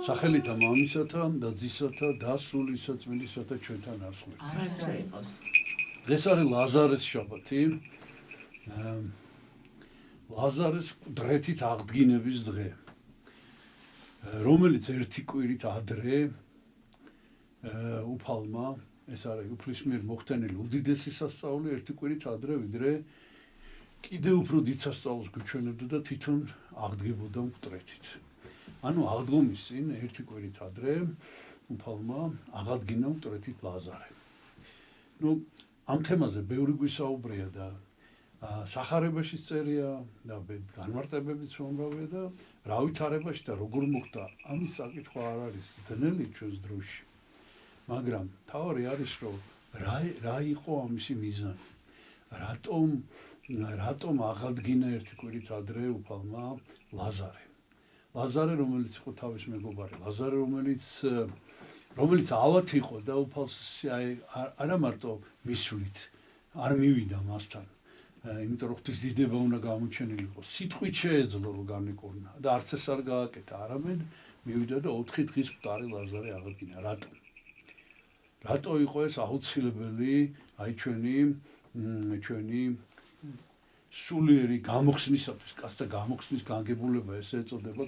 სახელითა მამისათა და ძისათა და სული საწმინდისათა ჩვენთან არსხმით. დღეს არის ლაზარეს შაბათი. ლაზარეს დრეთით აღდგინების დღე, რომელიც ერთი კვირით ადრე უფალმა, ეს არის უფლის მიერ მოხდენილი უდიდესი სასწაული, ერთი კვირით ადრე, ვიდრე კიდევ უფრო დიდ სასწაულს გვიჩვენებდა და თვითონ აღდგებოდა მკვდრეთით. ანუ აღდგომის წინ ერთი კვირით ადრე უფალმა აღადგინა მკვდრეთით ლაზარე. ამ თემაზე ბევრი გვისაუბრია და სახარებაში წერია და განმარტებებიც უამრავია და რა ვიცარებაში და როგორ მოხდა ამის საკითხვა არ არის ძნელი ჩვენს დროში. მაგრამ თავი არის რომ რა იყო ამისი მიზანი. რატომ აღადგინა ერთი კვირით ადრე უფალმა ლაზარე. ლაზარე, რომელიც იყო თავის მეგობარი, ლაზარე, რომელიც ავად იყო და უფალს არა მარტო მისვლით არ მივიდა მასთან. იმიტომ რომ ღვთისდიდება უნდა გამოჩენილიყო, სიტყვით შეეძლო რომ განეკორნა და არც ეს არ გააკეთა, არამედ მივიდა და 4 დღის მკვდარი ლაზარე აღადგინა. რატო იყო ეს აუცილებელი აი ჩვენი სულიერი გამოხსნისათვის, კაცთა გამოხსნის განგებულება, ესე ეწოდება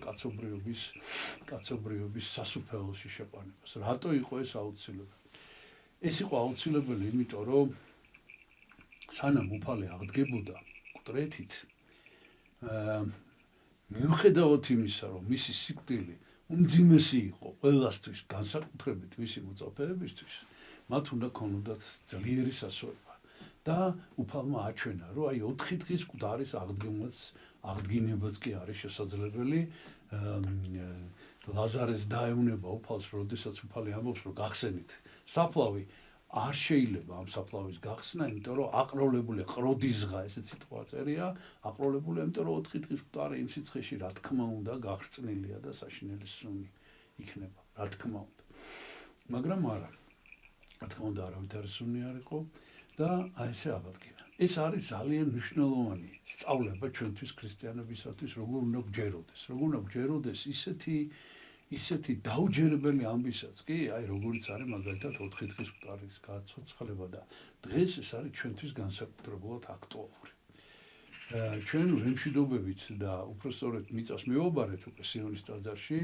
კაცობრიობის სასუფეველში შეყვანებას. რატო იყო ეს აუცილებელი? ეს იყო აუცილებელი, იმიტომ რომ სანამ უფალი აღდგებოდა მკვდრეთით, მიუხედავად იმისა, რომ მისი სიკვდილი უმძიმესი იყო ყველასთვის, განსაკუთრებით მისი მოწაფეებისთვის, მათ უნდა ქონოდათ ძლიერი სასოება. და უფალმა აჩვენა, რომ აი 4 დღის მკვდარის აღდგინებაც კი არის შესაძლებელი. ლაზარეს დაეუნება უფალს, როდესაც უფალი ამბობს, რომ გახსენით საფლავი, არ შეიძლება ამ საფლავის გახსნა, იმიტომ რომ აყროლებული ყროდისღა, ესეც სიტყვა წერია, აყროლებული, იმიტომ რომ 4 დღის მკვდარი იმ სიცხეში რა თქმა უნდა გაღრწნილია და საშინელი სუნი იქნება, რა თქმა უნდა. მაგრამ არა. რა თქმა უნდა არავითარი სუნი არ იყო. და აი ესე აღადგინა. ეს არის ძალიან მნიშვნელოვანი სწავლება ჩვენთვის ქრისტიანებისათვის, როგორ უნდა გვჯეროდეს. როგორ უნდა გვჯეროდეს ისეთი დაუჯერებელი ამბისაც კი, აი როგორიც არის მაგალითად 4 დღის მკვდარის გაცოცხლება და დღეს ეს არის ჩვენთვის განსაკუთრებულად აქტუალური. ჩვენ ვემშვიდობებით და უпростоრეთ მიწას მივაბარეთ უკვე სიონის ტაძარში,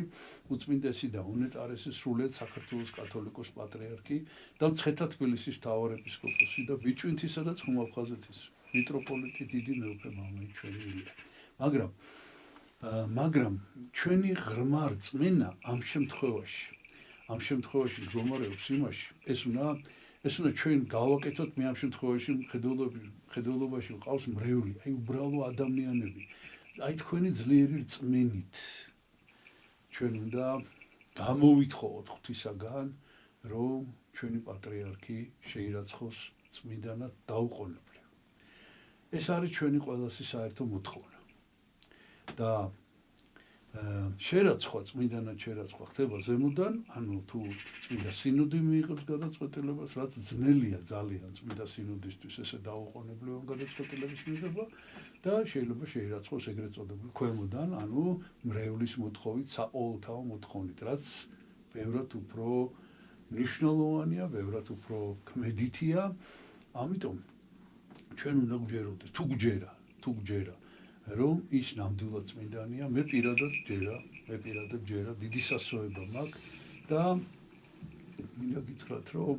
უწმინდესი და უნეტარესი სრულიად საქართველოს კათოლიკოს პატრიარქი და მცხეთა თბილისის მთავარეპისკოპოსი და ბიჭვინთისა და ცხუმაფხაზეთის მიტროპოლიტი დიდი მეუფე მამაი ჩვენი ილია. მაგრამ ჩვენი ღრმა რწმენა ამ შემთხვევაში მდგომარეობს იმაში, ეს უნდა ჩვენ გავაკეთოთ მე ამ შემთხვევაში მხედველობაში ვყავს მრევლი, აი უბრალო ადამიანები. აი თქვენი ძლიერი რწმენით ჩვენ უნდა გამოვითხოვოთ ღვთისაგან, რომ ჩვენი პატრიარქი შეირაცხოს წმინდანად დაუყოვნებლივ. ეს არის ჩვენი ყველასი საერთო მოთხოვნა. და შერაცხვა, წმინდანად შერაცხვა ხდება ზემოდან, ანუ თუ წმინდა სინოდი მიიღებს გადაწყვეტილებას, რაც ძნელია ძალიან წმინდა სინოდისთვის ესე დაუყოვნებლივ გადაწყვეტილების მიღება და შეიძლება შეირაცხოს ეგრეთ წოდებული ქვემოდან, ანუ მრევლის მოთხოვით, საყოველთაო მოთხოვნით, რაც ბევრად უფრო მნიშვნელოვანია, ბევრად უფრო ქმედითია. ამიტომ ჩვენ უნდა გვჯეროდეს, თუ გვჯერა რომ ის ნამდვილად წმინდანია, მე პირადად ჯერა, დიდი სასოება მაქვს და მინდა გითხრათ, რომ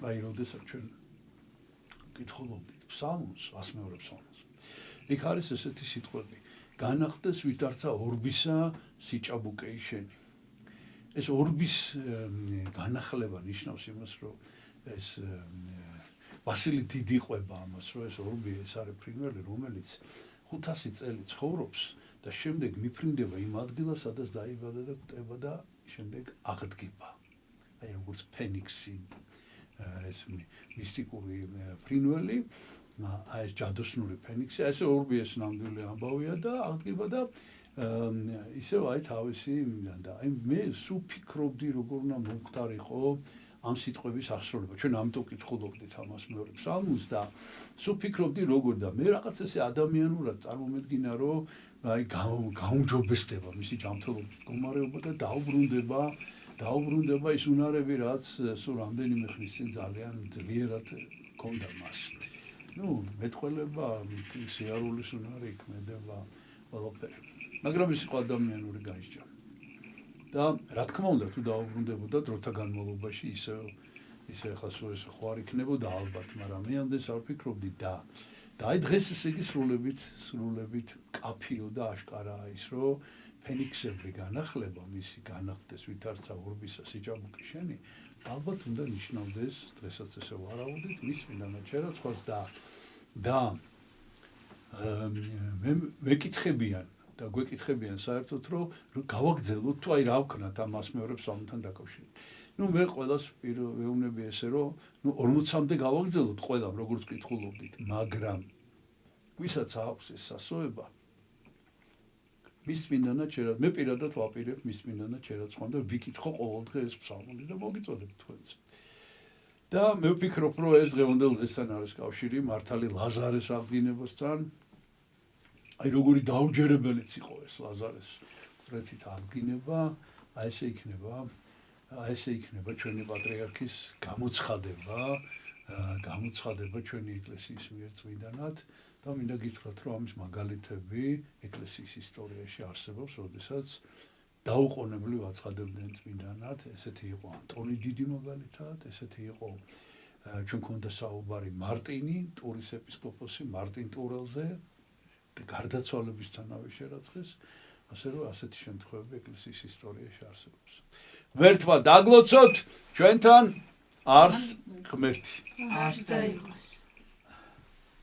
აი როდესაც ჩვენ გითხულობთ ფსალმოს, 100-ე ფსალმოს. იქ არის ესეთი სიტყვები: განახდეს ვითარცა ორბისა სიჭაბუკეი შენი. ეს ორბის განახლება ნიშნავს იმას, რომ ეს ვასილი დიდი ყვება ამას, რომ ეს ორბი ეს არის ფრინველი, რომელიც 500 წელი ცხოვრობს და შემდეგ მიფრინდება იმ ადგილას, სადაც დაიბადა და კვდება და შემდეგ აღდგება. აი როგორც ფენიქსი, ეს მისტიკური ფრინველი, აი ეს ჯადოსნური ფენიქსი, ესე ორბი ეს ნამდვილი ამბავია და აღდგება და ისევ აი თავისი და აი მე სულ ფიქრობდი როგორ უნდა მომხდარიყო ამ სიტყვების აღსრულება. ჩვენ ამიტომ კითხულობდით ამას მეორე ფსალმოს და სულ ფიქრობდი როგორ და მე რაღაც ესე ადამიანურად წარმომედგინა, რომ აი გაუმჯობესდება მისი ჯანმრთელობის მდგომარეობა და დაუბრუნდება ის უნარები, რაც სულ რამდენიმე ხნის წინ ძალიან ძლიერად ჰქონდა მას. მეტყველება, სიარულის უნარი იქმნება ყველაფერი. მაგრამ ის იყო ადამიანური გაიჭრა. და რა თქმა უნდა, თუ დაუბრუნდებოდა დროთა განმავლობაში ისე ახლა სულ ეს ხო არ იქნებოდა ალბათ, მაგრამ მე ამდენს არ ვფიქრობდი და აი დღეს ესე იგი სრულებით კაფიო და აშკარაა ის, რომ ფენიქსებრი განახლება მისი განახდეს ვითარცა ორბისა სიჭაბუკი შენი, ალბათ უნდა ნიშნავდეს დღესაც ესე ვარაუდით მის წინა ჩერაცხვას და მეკითხებიან და გვეკითხებიან საერთოდ რომ გავაგრძელოთ თუ აი რა ვქნათ ამას მეორე ფსალმთან დაკავშირებით. მე ყველას ვეუბნები ესე რომ 40-მდე გავაგრძელოთ ყველამ როგორც კითხულობდით, მაგრამ ვისაც აქვს ეს სასოება მის წმინდანად შეიძლება მე პირადად ვაპირებ მის წმინდანად შერაცხვა და ვიკითხო ყოველდღე ეს ფსალმური და მოგიწოდებ თქვენც. და მე ვფიქრობ რომ ეს დღევანდელ დღესთან არის კავშირი მართალი ლაზარეს აღდგინებასთან. აი როგორი დაუჯერებელიც იყო ეს ლაზარეს წრეცით აღდგინება, აი ესე იქნება ჩვენი პატრიარქის გამოცხადება ჩვენი ეკლესიის მიერ წმინდანად და მინდა გითხრათ რომ ამის მაგალითები ეკლესიის ისტორიაში არსებობს, როდესაც დაუყოვნებლივ აცხადებდნენ წმინდანად, ესეთი იყო ანტონი დიდი მაგალითად, ესეთი იყო ჩვენ გვქონდა საუბარი მარტინი, ტურის ეპისკოპოსი მარტინ ტურელზე გარდაცვალებისთანავე შერაცხეს, ასე რომ ასეთი შემთხვევები ეკლესიის ისტორიაში არსებობს. ღმერთმა დაგლოცოთ ჩვენთან არს ღმერთი. არს და იყოს.